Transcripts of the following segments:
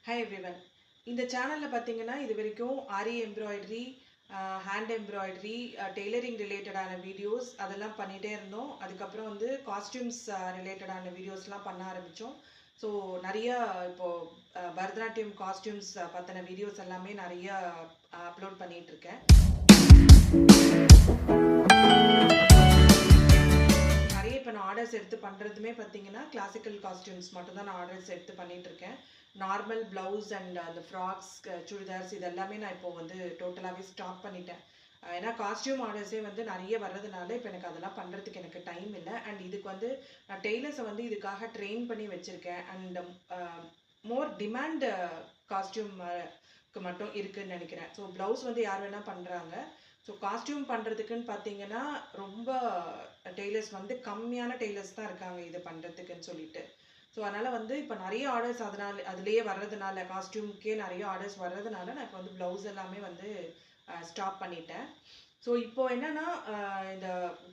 Hi everyone. இந்த சேனல்ல பார்த்தீங்கன்னா இது வரைக்கும் ஆரி எம்ப்ராய்டரி, ஹேண்ட் எம்ப்ராய்டரி, டெய்லரிங் ரிலேட்டடான வீடியோஸ் அதெல்லாம் பண்ணிகிட்டே இருந்தோம். அதுக்கப்புறம் வந்து காஸ்டியூம்ஸ் ரிலேட்டடான வீடியோஸ்லாம் பண்ண ஆரம்பித்தோம். ஸோ நிறையா இப்போது பரதநாட்டியம் காஸ்டியூம்ஸ் பற்றின வீடியோஸ் எல்லாமே நிறையா அப்லோட் பண்ணிகிட்ருக்கேன். நிறைய இப்போ நான் ஆர்டர்ஸ் எடுத்து பண்ணுறதுமே பார்த்தீங்கன்னா கிளாசிக்கல் காஸ்டியூம்ஸ் மட்டும் தான் நான் ஆர்டர்ஸ் எடுத்து பண்ணிகிட்ருக்கேன். நார்மல் ப்ளவுஸ் அண்ட் அந்த ஃப்ராக்ஸ், சுடிதார்ஸ் இதெல்லாமே நான் இப்போ வந்து டோட்டலாகவே ஸ்டாப் பண்ணிட்டேன். ஏன்னா காஸ்டியூம் ஆர்டர்ஸே வந்து நிறைய வர்றதுனால இப்போ எனக்கு அதெல்லாம் பண்ணுறதுக்கு எனக்கு டைம் இல்லை. அண்ட் இதுக்கு வந்து நான் டெய்லர்ஸை வந்து இதுக்காக ட்ரெயின் பண்ணி வச்சுருக்கேன். அண்ட் மோர் டிமாண்ட் காஸ்டியூம்க்கு மட்டும் இருக்குதுன்னு நினைக்கிறேன். ஸோ ப்ளவுஸ் வந்து யார் வேணால் பண்ணுறாங்க. ஸோ காஸ்டியூம் பண்ணுறதுக்குன்னு பார்த்தீங்கன்னா ரொம்ப டெய்லர்ஸ் வந்து கம்மியான டெய்லர்ஸ் தான் இருக்காங்க இது பண்ணுறதுக்குன்னு சொல்லிட்டு. ஸோ அதனால் வந்து இப்போ நிறைய ஆர்டர்ஸ் அதுலேயே வர்றதுனால காஸ்டியூமுக்கே நிறைய ஆர்டர்ஸ் வர்றதுனால நான் இப்போ வந்து ப்ளவுஸ் எல்லாமே வந்து ஸ்டாப் பண்ணிட்டேன். ஸோ இப்போ என்னென்னா இந்த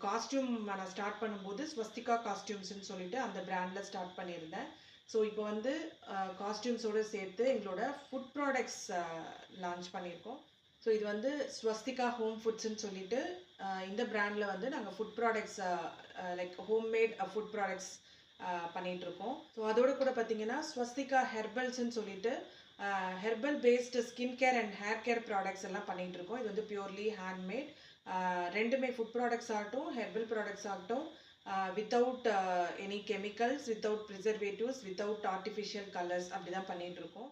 காஸ்டியூம் நான் ஸ்டார்ட் பண்ணும்போது ஸ்வஸ்திகா காஸ்டியூம்ஸ்ன்னு சொல்லிட்டு அந்த பிராண்டில் ஸ்டார்ட் பண்ணியிருந்தேன். ஸோ இப்போ வந்து காஸ்டியூம்ஸோடு சேர்த்து எங்களோட ஃபுட் ப்ராடக்ட்ஸ் லான்ச் பண்ணியிருக்கோம். ஸோ இது வந்து ஸ்வஸ்திகா ஹோம் ஃபுட்ஸ்ன்னு சொல்லிட்டு இந்த பிராண்டில் வந்து நாங்கள் food products like homemade food products பண்ணிகிட்ருக்கோம். ஸோ அதோடு கூட பார்த்தீங்கன்னா ஸ்வஸ்திகா ஹெர்பல்ஸ்ன்னு சொல்லிட்டு herbal based skin care and hair care products எல்லாம் பண்ணிகிட்ருக்கோம். இது வந்து பியூர்லி ஹேண்ட்மேட். ரெண்டுமே ஃபுட் ப்ராடக்ட்ஸ் ஆகட்டும், ஹெர்பல் ப்ராடக்ட்ஸ் ஆகட்டும், without any chemicals, without preservatives, without artificial colours அப்படி தான் பண்ணிகிட்ருக்கோம்.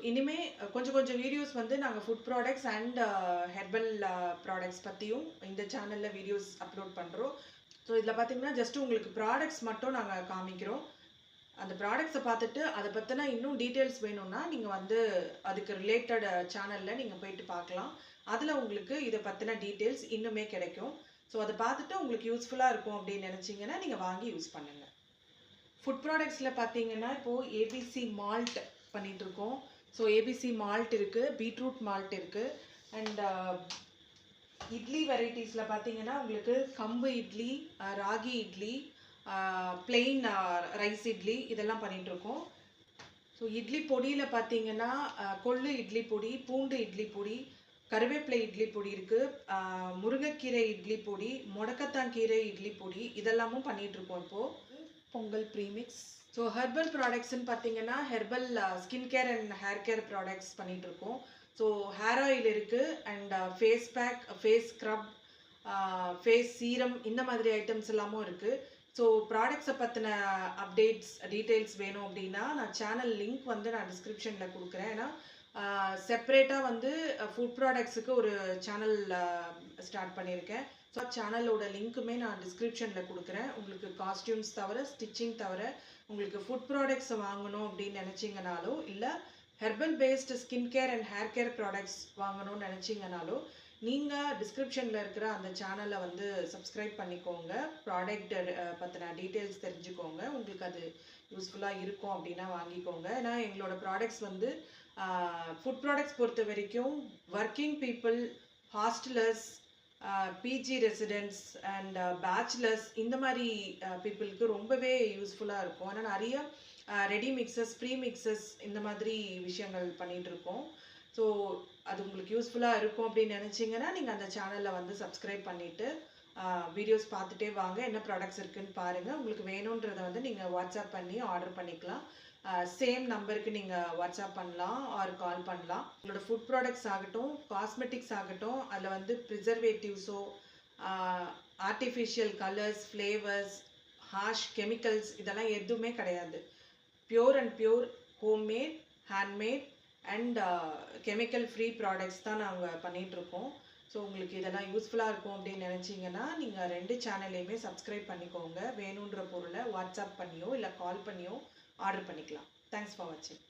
இனிமே கொஞ்சம் கொஞ்சம் வீடியோஸ் வந்து நாங்கள் food products and herbal products பற்றியும் இந்த சேனலில் வீடியோஸ் அப்லோட் பண்ணுறோம். ஸோ இதில் பார்த்தீங்கன்னா ஜஸ்ட் உங்களுக்கு ப்ராடக்ட்ஸ் மட்டும் நாங்கள் காமிக்கிறோம். அந்த ப்ராடக்ட்ஸை பார்த்துட்டு அதை பற்றின இன்னும் டீட்டெயில்ஸ் வேணும்னா நீங்கள் வந்து அதுக்கு ரிலேட்டட் சேனலில் நீங்கள் போயிட்டு பார்க்கலாம். அதில் உங்களுக்கு இதை பற்றின டீட்டெயில்ஸ் இன்னுமே கிடைக்கும். ஸோ அதை பார்த்துட்டு உங்களுக்கு யூஸ்ஃபுல்லாக இருக்கும் அப்படின்னு நினச்சிங்கன்னா நீங்கள் வாங்கி யூஸ் பண்ணுங்கள். ஃபுட் ப்ராடக்ட்ஸில் பார்த்தீங்கன்னா இப்போது ஏபிசி மால்ட் பண்ணிகிட்ருக்கோம். ஸோ ஏபிசி மால்ட் இருக்குது, பீட்ரூட் மால்ட் இருக்குது. அண்ட் இட்லி வெரைட்டிஸில் பார்த்தீங்கன்னா உங்களுக்கு கம்பு இட்லி, ராகி இட்லி, பிளெயின் ரைஸ் இட்லி இதெல்லாம் பண்ணிகிட்ருக்கோம். ஸோ இட்லி பொடியில் பார்த்தீங்கன்னா கொள்ளு இட்லி பொடி, பூண்டு இட்லி பொடி, கருவேப்பிலை இட்லி பொடி இருக்குது, முருங்கைக்கீரை இட்லி பொடி, முடக்கத்தான் கீரை இட்லி பொடி இதெல்லாமும் பண்ணிகிட்ருக்கோம் இப்போது. பொங்கல் ப்ரீமிக்ஸ். ஸோ ஹெர்பல் ப்ராடக்ட்ஸ்ன்னு பார்த்தீங்கன்னா herbal skin care and hair care products பண்ணிகிட்ருக்கோம். ஸோ ஹேர் ஆயில் இருக்குது and face pack, face scrub, face serum இந்த மாதிரி ஐட்டம்ஸ் எல்லாமும் இருக்குது. ஸோ ப்ராடக்ட்ஸை பற்றின அப்டேட்ஸ் டீட்டெயில்ஸ் வேணும் அப்படின்னா நான் சேனல் லிங்க் வந்து நான் டிஸ்கிரிப்ஷனில் கொடுக்குறேன். ஏன்னா செப்பரேட்டாக வந்து ஃபுட் ப்ராடக்ட்ஸுக்கு ஒரு சேனல் ஸ்டார்ட் பண்ணியிருக்கேன். ஸோ சேனலோட லிங்க்குமே நான் டிஸ்கிரிப்ஷனில் கொடுக்குறேன். உங்களுக்கு காஸ்டியூம்ஸ் தவிர, ஸ்டிச்சிங் தவிர உங்களுக்கு ஃபுட் ப்ராடக்ட்ஸை வாங்கணும் அப்படின்னு நினச்சிங்கனாலோ, இல்லை herbal based skin care and hair care products வாங்கணும்னு நினச்சிங்கனாலோ நீங்கள் டிஸ்கிரிப்ஷனில் இருக்கிற அந்த சேனலை வந்து சப்ஸ்கிரைப் பண்ணிக்கோங்க. ப்ராடக்ட் பற்றின டீட்டெயில்ஸ் தெரிஞ்சுக்கோங்க. உங்களுக்கு அது யூஸ்ஃபுல்லாக இருக்கும் அப்படின்னா வாங்கிக்கோங்க. ஏன்னா எங்களோட ப்ராடக்ட்ஸ் வந்து ஃபுட் ப்ராடக்ட்ஸ் பொறுத்த வரைக்கும் working people, hostellers, PG residents and bachelors இந்த மாதிரி பீப்புளுக்கு ரொம்பவே யூஸ்ஃபுல்லாக இருக்கும். ஆனால் நிறைய ரெடி மிக்சஸ், ப்ரீ மிக்சஸ் இந்த மாதிரி விஷயங்கள் பண்ணிகிட்ருக்கோம். ஸோ அது உங்களுக்கு யூஸ்ஃபுல்லாக இருக்கும் அப்படின்னு நினச்சிங்கன்னா நீங்கள் அந்த சேனலில் வந்து சப்ஸ்கிரைப் பண்ணிவிட்டு வீடியோஸ் பார்த்துட்டே வாங்க. என்ன ப்ராடக்ட்ஸ் இருக்குதுன்னு பாருங்கள். உங்களுக்கு வேணுன்றதை வந்து நீங்கள் வாட்ஸ்அப் பண்ணி ஆர்டர் பண்ணிக்கலாம். சேம் நம்பருக்கு நீங்கள் வாட்ஸ்அப் பண்ணலாம் ஆர் கால் பண்ணலாம். உங்களோட ஃபுட் ப்ராடக்ட்ஸ் ஆகட்டும், காஸ்மெட்டிக்ஸ் ஆகட்டும், அதில் வந்து ப்ரிசர்வேட்டிவ்ஸோ, artificial colours, flavours, harsh chemicals இதெல்லாம் எதுவுமே கிடையாது. Pure and pure homemade, handmade and chemical free products தான் நாங்கள் பண்ணிகிட்ருக்கோம். ஸோ உங்களுக்கு இதெல்லாம் யூஸ்ஃபுல்லாக இருக்கும் அப்படின்னு நினச்சிங்கன்னா நீங்கள் 2 சேனல்லையுமே சப்ஸ்கிரைப் பண்ணிக்கோங்க. வேணுன்ற பொருளை வாட்ஸ்அப் பண்ணியோ இல்லை கால் பண்ணியோ ஆர்டர் பண்ணிக்கலாம். தேங்க்ஸ் ஃபார் வாட்சிங்.